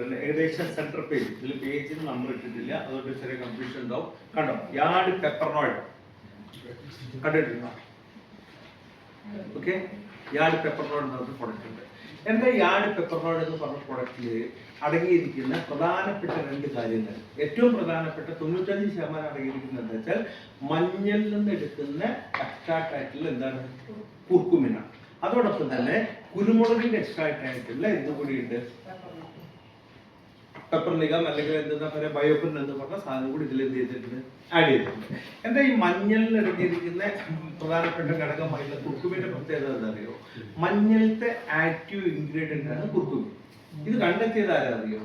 പിന്നെ ഏകദേശം centre page ഇതിൽ പേജിന് നമ്പർ ഇട്ടിട്ടില്ല, അതുകൊണ്ട് ചെറിയ കൺഫ്യൂഷൻ ഉണ്ടാവും. കണ്ടോ, യാർഡ് പെപ്പർനോയിഡ് കണ്ടിട്ടുണ്ടോ? ഓക്കെ, യാർഡ് പെപ്പർനോയിഡ് എന്ന് പറഞ്ഞ പ്രൊഡക്റ്റ് ഉണ്ട്. എന്താ യാർഡ് പെപ്പർനോയിഡ് എന്ന് പറഞ്ഞ പ്രൊഡക്റ്റിൽ അടങ്ങിയിരിക്കുന്ന പ്രധാനപ്പെട്ട രണ്ട് കാര്യങ്ങൾ, ഏറ്റവും പ്രധാനപ്പെട്ട 95% അടങ്ങിയിരിക്കുന്നത് എന്താ വെച്ചാൽ മഞ്ഞളിൽ നിന്ന് എടുക്കുന്ന എക്സ്ട്രാക്ട് ആയിട്ടുള്ള എന്താണ്, കുർക്കുമിന. അതോടൊപ്പം തന്നെ കുരുമുളകിന്റെ എക്സ്ട്രാക്ട് ആയിട്ടുള്ള എന്തുകൂടിയുണ്ട്, പെപ്പർനികം അല്ലെങ്കിൽ എന്താ പറയുക ബയോപ്പിൻ എന്ന് പറഞ്ഞ സാധനം കൂടി ഇതിൽ എന്ത് ചെയ്തിട്ടുണ്ട്, ആഡ് ചെയ്തിട്ടുണ്ട്. എന്താ ഈ മഞ്ഞളിൽ അടങ്ങിയിരിക്കുന്ന പ്രധാനപ്പെട്ട ഘടകമായിട്ടുള്ള കുർക്കുമിന്റെ പ്രത്യേകത എന്താ അറിയോ? മഞ്ഞളത്തെ ആക്റ്റീവ് ഇൻഗ്രീഡിയന്റ് ആണ് കുർക്കുമിൻ. ഇത് കണ്ടെത്തിയത് ആരാ അറിയോ?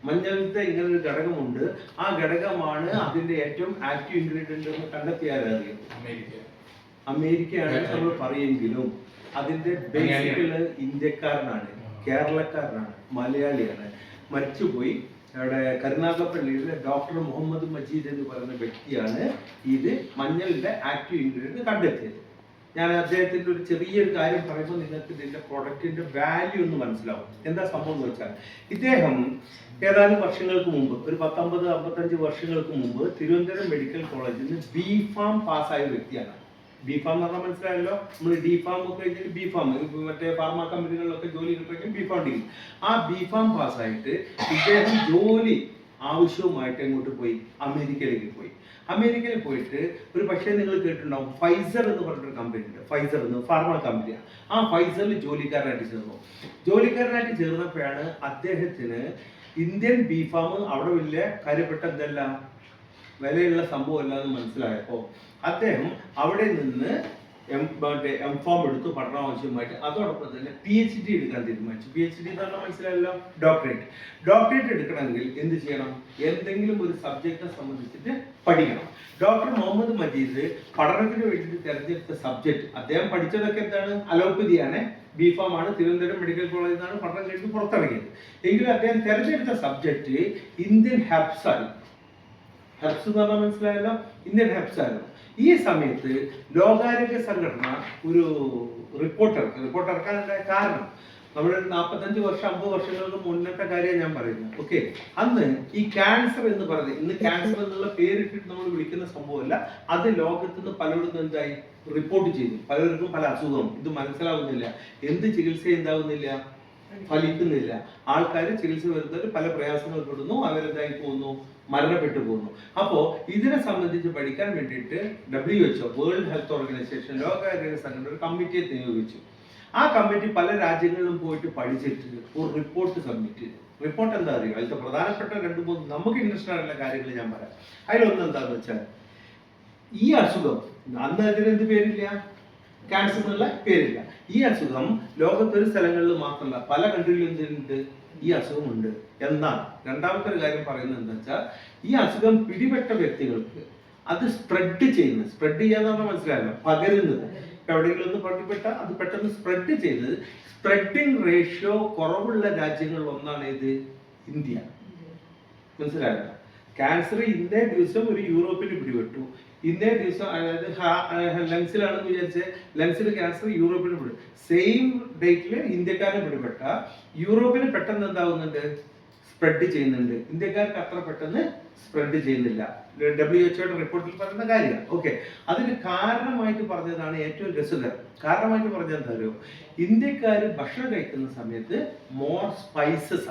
മഞ്ഞളത്തെ ഇങ്ങനെ ഒരു ഘടകമുണ്ട്, ആ ഘടകമാണ് അതിന്റെ ഏറ്റവും ആക്റ്റീവ് ഇൻഗ്രീഡിയന്റ് എന്ന് കണ്ടെത്തിയ ആരാ അറിയോ? അമേരിക്കയാണ് നമ്മൾ പറയുമെങ്കിലും അതിന്റെ ബേസിക്കല് ഇന്ത്യക്കാരനാണ്, കേരളക്കാരനാണ്, മലയാളിയാണ്. മരിച്ചുപോയി. അവിടെ കരുനാഗപ്പള്ളിയിലെ ഡോക്ടർ മുഹമ്മദ് മജീദ് എന്ന് പറയുന്ന വ്യക്തിയാണ് ഇത് മഞ്ഞളിന്റെ ആക്റ്റീവ് ഇൻഗ്രീഡിയന്റ് കണ്ടെത്തിയത്. ഞാൻ അദ്ദേഹത്തിന്റെ ഒരു ചെറിയൊരു കാര്യം പറയുമ്പോൾ നിങ്ങൾക്ക് ഇതിന്റെ പ്രൊഡക്റ്റിന്റെ വാല്യൂ ഒന്ന് മനസ്സിലാവും. എന്താ സംഭവം എന്ന് വെച്ചാൽ, ഇദ്ദേഹം ഏതാനും വർഷങ്ങൾക്ക് മുമ്പ്, ഒരു 50-55 വർഷങ്ങൾക്ക് മുമ്പ് തിരുവനന്തപുരം മെഡിക്കൽ കോളേജിൽ നിന്ന് ബി.ഫാം പാസ്സായ വ്യക്തിയാണ്. ബി.ഫാം എന്ന് പറഞ്ഞാൽ മനസ്സിലായല്ലോ, നമ്മൾ ഡി.ഫാം ഒക്കെ കഴിഞ്ഞിട്ട് ബി.ഫാം, മറ്റേ ഫാർമ കമ്പനികളിലൊക്കെ ജോലി കിട്ടുമെങ്കിൽ ബി.ഫാം ഡിഗ്രി. ആ ബി.ഫാം പാസ്സായിട്ട് ഇദ്ദേഹം ജോലി ആവശ്യവുമായിട്ട് എങ്ങോട്ട് പോയി? അമേരിക്കയിലേക്ക് പോയി. അമേരിക്കയിൽ പോയിട്ട് ഒരു പക്ഷേ നിങ്ങൾ കേട്ടിട്ടുണ്ടാവും, ഫൈസർ എന്ന് പറഞ്ഞൊരു കമ്പനി ഉണ്ട്. ഫൈസർ എന്ന് ഫാർമ കമ്പനിയാണ്. ആ ഫൈസറിൽ ജോലിക്കാരനായിട്ട് ചേർന്നു. ജോലിക്കാരനായിട്ട് ചേർന്നപ്പോഴാണ് അദ്ദേഹത്തിന് ഇന്ത്യൻ ബി.ഫാം അവിടെ വലിയ കാര്യപ്പെട്ട എന്തല്ല വിലയുള്ള സംഭവമല്ല എന്ന് മനസ്സിലായപ്പോൾ അദ്ദേഹം അവിടെ നിന്ന് എം.ഫാം എടുത്തു പഠനം ആവശ്യമായിട്ട്. അതോടൊപ്പം തന്നെ PhD എടുക്കാൻ തീരുമാനിച്ചു. PhD എന്ന് പറഞ്ഞാൽ മനസ്സിലായല്ലോ, ഡോക്ടറേറ്റ് എടുക്കണമെങ്കിൽ എന്ത് ചെയ്യണം? എന്തെങ്കിലും ഒരു സബ്ജക്റ്റിനെ സംബന്ധിച്ചിട്ട് പഠിക്കണം. ഡോക്ടർ മുഹമ്മദ് മജീദ് പഠനത്തിന് വേണ്ടിയിട്ട് തിരഞ്ഞെടുത്ത സബ്ജക്ട്, അദ്ദേഹം പഠിച്ചതൊക്കെ എന്താണ്, അലോപ്പതിയാണ്, ബി.ഫാം ആണ്, തിരുവനന്തപുരം മെഡിക്കൽ കോളേജിൽ നിന്നാണ് പഠനം കഴിഞ്ഞ് പുറത്തിറങ്ങിയത്. എങ്കിലും അദ്ദേഹം തിരഞ്ഞെടുത്ത സബ്ജക്ട് ഇന്ത്യൻ ഹെർബ്സ് ആണ്. ഹെർബ്സ് എന്ന് പറഞ്ഞാൽ മനസ്സിലായല്ലോ, ഇന്ത്യൻ ഹെർബ്സ് ആയിരുന്നു. ഈ സമയത്ത് ലോകാരോഗ്യ സംഘടന ഒരു റിപ്പോർട്ട് ഇറക്കാനുണ്ടായ കാരണം, നമ്മുടെ 45 വർഷം 50 വർഷങ്ങൾക്ക് മുന്നത്തെ കാര്യം ഞാൻ പറയുന്നത്. ഓക്കെ, അന്ന് ഈ ക്യാൻസർ എന്ന് പറയുന്നത്, ഇന്ന് ക്യാൻസർ എന്നുള്ള പേരിട്ടിട്ട് നമ്മൾ വിളിക്കുന്ന സംഭവമല്ല, അത് ലോകത്ത് നിന്ന് പലയിടത്തും എന്തായി റിപ്പോർട്ട് ചെയ്തു. പലർക്കും പല അസുഖം, ഇത് മനസ്സിലാവുന്നില്ല, എന്ത് ചികിത്സ എന്താവുന്നില്ല, ഫലിക്കുന്നില്ല. ആൾക്കാർ ചികിത്സ വരുന്നവർ പല പ്രയാസങ്ങൾ പെടുന്നു, അവരെന്തായി പോകുന്നു, മരണപ്പെട്ടു പോകുന്നു. അപ്പോൾ ഇതിനെ സംബന്ധിച്ച് പഠിക്കാൻ വേണ്ടിയിട്ട് WHO, വേൾഡ് ഹെൽത്ത് ഓർഗനൈസേഷൻ, ലോകാരോഗ്യ സംഘടന ഒരു കമ്മിറ്റിയെ നിയോഗിച്ചു. ആ കമ്മിറ്റി പല രാജ്യങ്ങളിലും പോയിട്ട് പഠിച്ചിട്ട് ഒരു റിപ്പോർട്ട് സബ്മിറ്റ് ചെയ്തു. റിപ്പോർട്ട് എന്താ അറിയുക? അതിൽ പ്രധാനപ്പെട്ട 2-3 നമുക്ക് ഇൻട്രസ്റ്റ് ആയിട്ടുള്ള കാര്യങ്ങൾ ഞാൻ പറയാം. അതിലൊന്ന് എന്താണെന്ന് വെച്ചാൽ, ഈ അസുഖം അന്ന് അതിനെന്ത് പേരില്ല, ക്യാൻസർ എന്നുള്ള പേരില്ല. ഈ അസുഖം ലോകത്തൊരു സ്ഥലങ്ങളിൽ മാത്രമല്ല, പല കൺട്രിയിലും എന്തുണ്ട്, ഈ അസുഖമുണ്ട്. എന്നാൽ രണ്ടാമത്തെ ഒരു കാര്യം പറയുന്നത് എന്താ വെച്ചാൽ, ഈ അസുഖം പിടിപെട്ട വ്യക്തികൾക്ക് അത് സ്പ്രെഡ് ചെയ്യാന്ന് പറഞ്ഞാൽ മനസ്സിലായല്ലോ, പകരുന്നത്. ഇപ്പൊ എവിടെയെങ്കിലും ഒന്ന് പിടിപെട്ട അത് പെട്ടെന്ന് സ്പ്രെഡ് ചെയ്ത്, സ്പ്രെഡിങ് റേഷ്യോ കുറവുള്ള രാജ്യങ്ങളിൽ ഒന്നാണ് ഇത്, ഇന്ത്യ. മനസ്സിലായല്ലോ, ക്യാൻസർ ഇന്നേ ദിവസം ഒരു യൂറോപ്പിന് പിടിപെട്ടു, ഇന്നേ ദിവസം, അതായത് ലങ്സിലാണെന്ന് വിചാരിച്ച് ലങ്സിൽ ക്യാൻസർ യൂറോപ്പിന് പിടിപെട്ടു, സെയിം ഡേറ്റിൽ ഇന്ത്യക്കാരന് പിടിപെട്ട യൂറോപ്പിന് പെട്ടെന്ന് എന്താവുന്നുണ്ട്, സ്പ്രെഡ് ചെയ്യുന്നുണ്ട്. ഇന്ത്യക്കാർക്ക് അത്ര പെട്ടെന്ന് സ്പ്രെഡ് ചെയ്യുന്നില്ല. WHO റിപ്പോർട്ടിൽ പറയുന്ന കാര്യമാണ്. ഓക്കെ, അതിന് കാരണമായിട്ട് പറഞ്ഞതാണ് ഏറ്റവും രസകരം. കാരണമായിട്ട് പറഞ്ഞത് എന്താ അറിയോ? ഇന്ത്യക്കാർ ഭക്ഷണം കഴിക്കുന്ന സമയത്ത് മോർ സ്പൈസസ്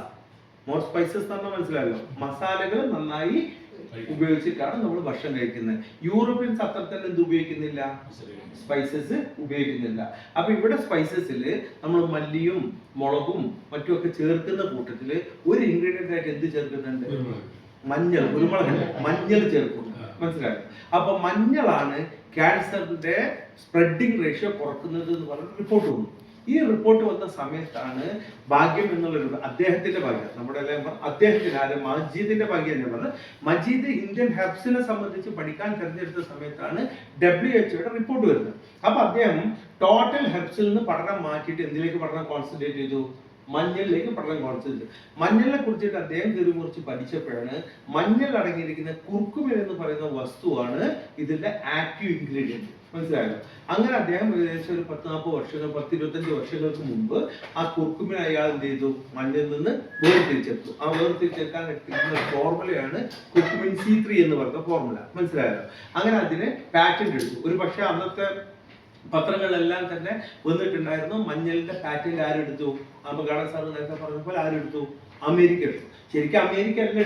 എന്ന് പറഞ്ഞാൽ മനസ്സിലായല്ലോ, മസാലകൾ നന്നായി ഉപയോഗിച്ചിട്ടാണ് നമ്മൾ ഭക്ഷണം കഴിക്കുന്നത്. യൂറോപ്യൻസ് അത്ര തന്നെ എന്ത് ഉപയോഗിക്കുന്നില്ല, സ്പൈസസ് ഉപയോഗിക്കുന്നില്ല. അപ്പൊ ഇവിടെ സ്പൈസസിൽ നമ്മൾ മല്ലിയും മുളകും മറ്റുമൊക്കെ ചേർക്കുന്ന കൂട്ടത്തില് ഒരു ഇൻഗ്രീഡിയന്റ് ആയിട്ട് എന്ത് ചേർക്കുന്നുണ്ട്, മഞ്ഞൾ, കുരുമുളക്, മഞ്ഞൾ ചേർക്കുന്നു. മനസ്സിലായോ? അപ്പൊ മഞ്ഞളാണ് ക്യാൻസറിന്റെ സ്പ്രെഡിങ് റേഷ്യോ കുറക്കുന്നത് എന്ന് പറഞ്ഞ റിപ്പോർട്ട് വന്നു. ഈ റിപ്പോർട്ട് വന്ന സമയത്താണ് ഭാഗ്യം എന്നുള്ളൊരു, അദ്ദേഹത്തിന്റെ ഭാഗ്യം, നമ്മുടെ അദ്ദേഹത്തിന് ആര്, മജീദിന്റെ ഭാഗ്യം ഞാൻ പറഞ്ഞത്. മജീദ് ഇന്ത്യൻ ഹെർബ്സിനെ സംബന്ധിച്ച് പഠിക്കാൻ തിരഞ്ഞെടുത്ത സമയത്താണ് WHO റിപ്പോർട്ട് വരുന്നത്. അപ്പൊ അദ്ദേഹം ടോട്ടൽ ഹെർബ്സിൽ നിന്ന് പഠനം മാറ്റിയിട്ട് എന്തിലേക്ക് പഠനം കോൺസെൻട്രേറ്റ് ചെയ്തു, മഞ്ഞളിലേക്ക് പഠനം കുറച്ചത്. മഞ്ഞളിനെ കുറിച്ചിട്ട് അദ്ദേഹം കയറി പഠിച്ചപ്പോഴാണ് മഞ്ഞൾ അടങ്ങിയിരിക്കുന്ന കുർക്കുമിൻ എന്ന് പറയുന്ന വസ്തുവാണ് ഇതിന്റെ ആക്റ്റീവ് ഇൻഗ്രീഡിയന്റ്. മനസ്സിലായല്ലോ? അങ്ങനെ അദ്ദേഹം ഏകദേശം ഒരു 10-40 വർഷങ്ങൾ 10-25 വർഷങ്ങൾക്ക് മുമ്പ് ആ കുർക്കുമിൻ അയാൾ എന്ത് ചെയ്തു? മഞ്ഞളിൽ നിന്ന് വേർതിരിച്ചെടുത്തു. ആ വേർതിരിച്ചെടുക്കാൻ എടുക്കുന്ന ഫോർമുലയാണ് കുർക്കുമിൻ C3 എന്ന് പറയുന്ന ഫോർമുല. മനസ്സിലായല്ലോ? അങ്ങനെ അതിന് പാറ്റന്റ് എടുത്തു. ഒരു പക്ഷെ അന്നത്തെ പത്രങ്ങളിലെല്ലാം തന്നെ വന്നിട്ടുണ്ടായിരുന്നു മഞ്ഞളിന്റെ പാറ്റന്റ് ആരെടുത്തു? ഗാഡൻ സാർ നേരത്തെ പറഞ്ഞപ്പോൾ ആരെടുത്തു? അമേരിക്ക എടുത്തു. ശരിക്കും അമേരിക്ക അല്ല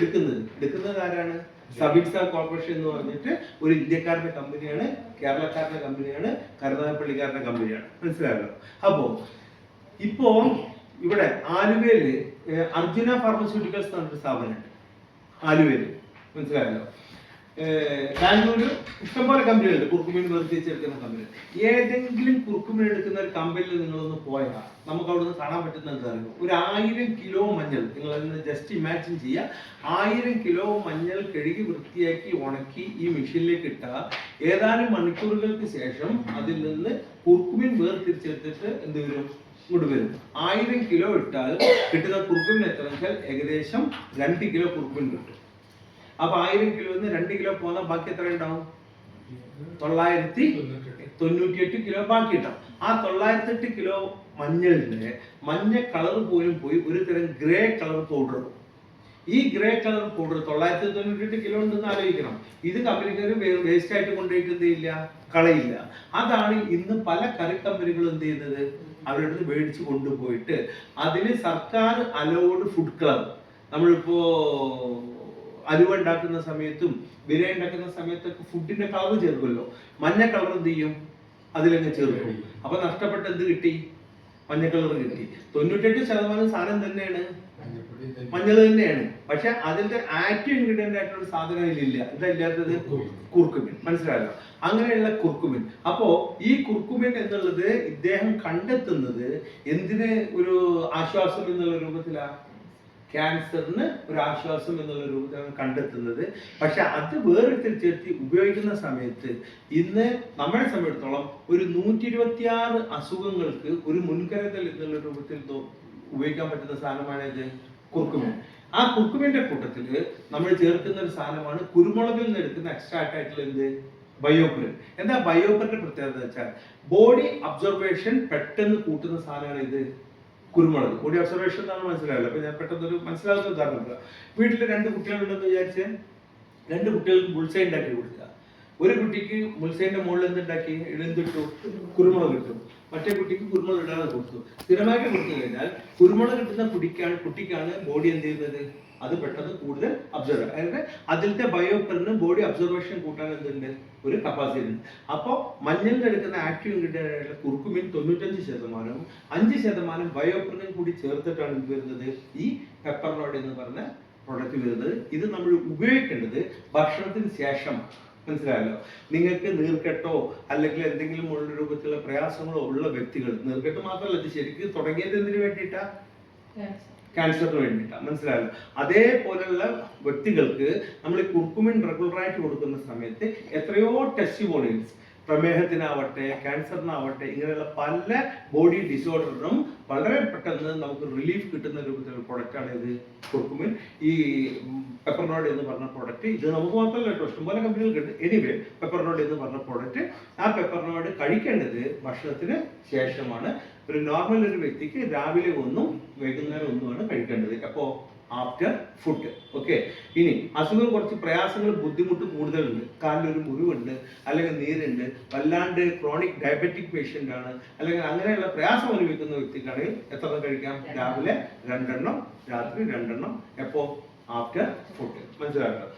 എടുക്കുന്നത് ആരാണ്? സബിൻസാർ കോർപ്പറേഷൻ എന്ന് പറഞ്ഞിട്ട് ഒരു ഇന്ത്യക്കാരുടെ കമ്പനിയാണ്, കേരളക്കാരുടെ കമ്പനിയാണ്, കരുനാഗപ്പള്ളിക്കാരുടെ കമ്പനിയാണ്. മനസ്സിലായല്ലോ? അപ്പോ ഇപ്പോ ഇവിടെ ആലുവയില് അർജുന ഫാർമസ്യൂട്ടിക്കൽസ് എന്നൊരു സ്ഥാപനമുണ്ട് ആലുവയില്. മനസ്സിലായല്ലോ? ബാംഗ്ലൂര് ഇഷ്ടംപോലെ കമ്പനികളുണ്ട് കുർക്കുമിൻ വേർതിരിച്ചെടുക്കുന്ന കമ്പനി. ഏതെങ്കിലും കുർക്കുമിൻ എടുക്കുന്ന ഒരു കമ്പനിയിൽ നിങ്ങളൊന്ന് പോയാൽ നമുക്ക് അവിടെ നിന്ന് കാണാൻ പറ്റുന്ന എന്താ അറിയുമോ? ഒരു 1000 കിലോ മഞ്ഞൾ, നിങ്ങൾ അതിന് ജസ്റ്റ് ഇമാജിൻ ചെയ്യുക, 1000 കിലോ മഞ്ഞൾ കഴുകി വൃത്തിയാക്കി ഉണക്കി ഈ മെഷീനിലേക്ക് ഇട്ടാൽ ഏതാനും മണിക്കൂറുകൾക്ക് ശേഷം അതിൽ നിന്ന് കുർക്കുമിൻ വേർതിരിച്ചെടുത്തിട്ട് എന്ത് വരും? ഇങ്ങോട്ട് വരും. 1000 കിലോ ഇട്ടാൽ കിട്ടുന്ന കുർക്കുമിൻ എത്ര വെച്ചാൽ ഏകദേശം 2 കിലോ കുർക്കുമിൻ കിട്ടും. അപ്പൊ 1000 കിലോന്ന് 2 കിലോ പോന്നാൽ ബാക്കി എത്ര ഉണ്ടാവും? 998 കിലോ ബാക്കി ഉണ്ടാവും. ആ 908 കിലോ മഞ്ഞളിന്റെ മഞ്ഞ കളർ പോലും പോയി ഒരു തരം ഗ്രേ കളർ പൗഡർ. ഈ ഗ്രേ കളർ പൗഡർ 998 കിലോ ഉണ്ടെന്ന് ആലോചിക്കണം. ഇത് കമ്പനിക്കാർ വേസ്റ്റ് ആയിട്ട് കൊണ്ടുപോയിട്ട് എന്ത് ചെയ്യില്ല? കളയില്ല. അതാണ് ഇന്ന് പല കറി കമ്പനികളും എന്ത് ചെയ്യുന്നത്? അവരുടെ അടുത്ത് മേടിച്ച് കൊണ്ടുപോയിട്ട് അതിന് സർക്കാർ അലോഡ് ഫുഡ് കളർ, നമ്മളിപ്പോ അലുവ ഉണ്ടാക്കുന്ന സമയത്തും ബിരിയാണി ഉണ്ടാക്കുന്ന സമയത്തൊക്കെ ഫുഡിന്റെ കളർ ചേർക്കുമല്ലോ, മഞ്ഞ കളർ എന്ത് ചെയ്യും? അതിലങ്ങ് ചേർക്കും. അപ്പൊ നഷ്ടപ്പെട്ട എന്ത് കിട്ടി? മഞ്ഞ കളർ കിട്ടി. 98% സാധനം തന്നെയാണ്, മഞ്ഞൾ തന്നെയാണ്. പക്ഷെ അതിന്റെ ആക്റ്റീവ് ഇൻഗ്രീഡിയന്റ് ആയിട്ടുള്ള സാധനം ഇതിലില്ല. ഇതല്ലാത്തത് കുർക്കുമിൻ. മനസ്സിലായല്ലോ? അങ്ങനെയുള്ള കുർക്കുമിൻ. അപ്പോ ഈ കുർക്കുമിൻ എന്നുള്ളത് ഇദ്ദേഹം കണ്ടെത്തുന്നത് എന്തിന് ഒരു ആശ്വാസം എന്നുള്ള രൂപത്തിലാണ്? ക്യാൻസറിന് ഒരു ആശ്വാസം എന്നുള്ള രൂപത്തിലാണ് കണ്ടെത്തുന്നത്. പക്ഷെ അത് വേർതിരിച്ചെടുത്ത് ഉപയോഗിക്കുന്ന സമയത്ത് ഇന്ന് നമ്മളെ സംബന്ധിച്ചിടത്തോളം ഒരു 126 അസുഖങ്ങൾക്ക് ഒരു മുൻകരുതൽ എന്നുള്ള രൂപത്തിൽ ഉപയോഗിക്കാൻ പറ്റുന്ന സാധനമാണ് ഇത് കുർക്കുമിൻ. ആ കുർക്കുമിന്റെ കൂട്ടത്തിൽ നമ്മൾ ചേർക്കുന്ന ഒരു സാധനമാണ് കുരുമുളകിൽ നിന്ന് എടുക്കുന്ന എക്സ്ട്രാക്ട് ആയിട്ടുള്ള എന്ത്? ബയോപുരൻ. എന്താ ബയോപുരന്റെ പ്രത്യേകത വെച്ചാൽ ബോഡി അബ്സർവേഷൻ പെട്ടെന്ന് കൂട്ടുന്ന സാധനമാണ് ഇത് കുരുമുളക്. ബോഡി ഒബ്സർവേഷൻ എന്നാണ് മനസ്സിലായല്ലോ. അപ്പൊ ഞാൻ പെട്ടെന്നൊരു മനസ്സിലാവുന്ന ഉദാഹരണം, വീട്ടിൽ 2 കുട്ടികളുണ്ടെന്ന് വിചാരിച്ച് 2 കുട്ടികൾക്ക് ബുൾസൈ ഉണ്ടാക്കി കൊടുക്കുക. ഒരു കുട്ടിക്ക് ബുൾസൈന്റെ മുകളിൽ എന്തുണ്ടാക്കി എന്തിട്ടു? കുരുമുളക് ഇട്ടു. മറ്റേ കുട്ടിക്ക് കുരുമുളക് ഇടാതെ കൊടുത്തു. സ്ഥിരമായിട്ട് കൊടുത്തു കഴിഞ്ഞാൽ കുരുമുളക് കിട്ടുന്ന കുട്ടിക്കാണ് ബോഡി എന്ത് ചെയ്യുന്നത്? അത് പെട്ടെന്ന് കൂടുതൽ അബ്സർവ്, അതായത് അതിലത്തെ ബയോപെറിന് ബോഡി അബ്സർവേഷൻ കൂട്ടാൻ എന്തുണ്ട്? ഒരു കപ്പാസിറ്റി ഉണ്ട്. അപ്പോൾ മഞ്ഞളിൽ എടുക്കുന്ന ആക്റ്റീവ് ഇൻഗ്രീഡിയന്റ് ആയിട്ടുള്ള കുർക്കുമിൻ 95%, 5% ബയോപെറിനും കൂടി ചേർത്തിട്ടാണ് ഇത് വരുന്നത്, ഈ പെപ്പർനോഡ് എന്ന് പറഞ്ഞ പ്രൊഡക്റ്റ് വരുന്നത്. ഇത് നമ്മൾ ഉപയോഗിക്കേണ്ടത് ഭക്ഷണത്തിന് ശേഷം. മനസ്സിലായല്ലോ? നിങ്ങൾക്ക് നീർക്കെട്ടോ അല്ലെങ്കിൽ എന്തെങ്കിലും ഉള്ള രൂപത്തിലുള്ള പ്രയാസങ്ങളോ ഉള്ള വ്യക്തികൾ, നീർക്കെട്ട് മാത്രമല്ല, ഇത് ശരിക്കും തുടങ്ങിയത് എന്തിനു വേണ്ടിയിട്ടാ? ക്യാൻസറിന് വേണ്ടിയിട്ടാണ്. മനസ്സിലായല്ലോ? അതേപോലെയുള്ള വ്യക്തികൾക്ക് നമ്മൾ ഈ കുർക്കുമിൻ റെഗുലറായിട്ട് കൊടുക്കുന്ന സമയത്ത് എത്രയോ ടെസ്റ്റിമോണിയൽസ്, പ്രമേഹത്തിനാവട്ടെ ക്യാൻസറിനാവട്ടെ ഇങ്ങനെയുള്ള പല ബോഡി ഡിസോർഡറിനും വളരെ പെട്ടെന്ന് നമുക്ക് റിലീഫ് കിട്ടുന്ന രൂപത്തിലുള്ള പ്രൊഡക്റ്റാണ് ഇത് കുർക്കുമിൻ. ഈ പെപ്പർനോഡ് എന്ന് പറഞ്ഞ പ്രൊഡക്റ്റ് ഇത് നമുക്ക് മാത്രമല്ല കേട്ടോ, ഇഷ്ടംപോലെ കമ്പനികൾക്കുണ്ട്. എനിവേ പെപ്പർനോഡ് എന്ന് പറഞ്ഞ പ്രൊഡക്റ്റ്, ആ പെപ്പർനോഡ് കഴിക്കേണ്ടത് ഭക്ഷണത്തിന് ശേഷമാണ്. ഒരു നോർമൽ ഒരു വ്യക്തിക്ക് രാവിലെ ഒന്നും വൈകുന്നേരം ഒന്നുമാണ് കഴിക്കേണ്ടത്. അപ്പോൾ ആഫ്റ്റർ ഫുഡ്. ഓക്കെ. ഇനി അസുഖം കുറച്ച് പ്രയാസങ്ങൾ ബുദ്ധിമുട്ട് കൂടുതലുണ്ട്, കാലിലൊരു മുറിവുണ്ട്, അല്ലെങ്കിൽ നീരുണ്ട്, വല്ലാണ്ട് ക്രോണിക് ഡയബറ്റിക് പേഷ്യൻ്റ് ആണ്, അല്ലെങ്കിൽ അങ്ങനെയുള്ള പ്രയാസം അനുഭവിക്കുന്ന വ്യക്തിക്കാണെങ്കിൽ എത്ര കഴിക്കാം? രാവിലെ 2 എണ്ണം, രാത്രി 2 എണ്ണം. എപ്പോൾ? After food. മനസ്സിലാക്കണം?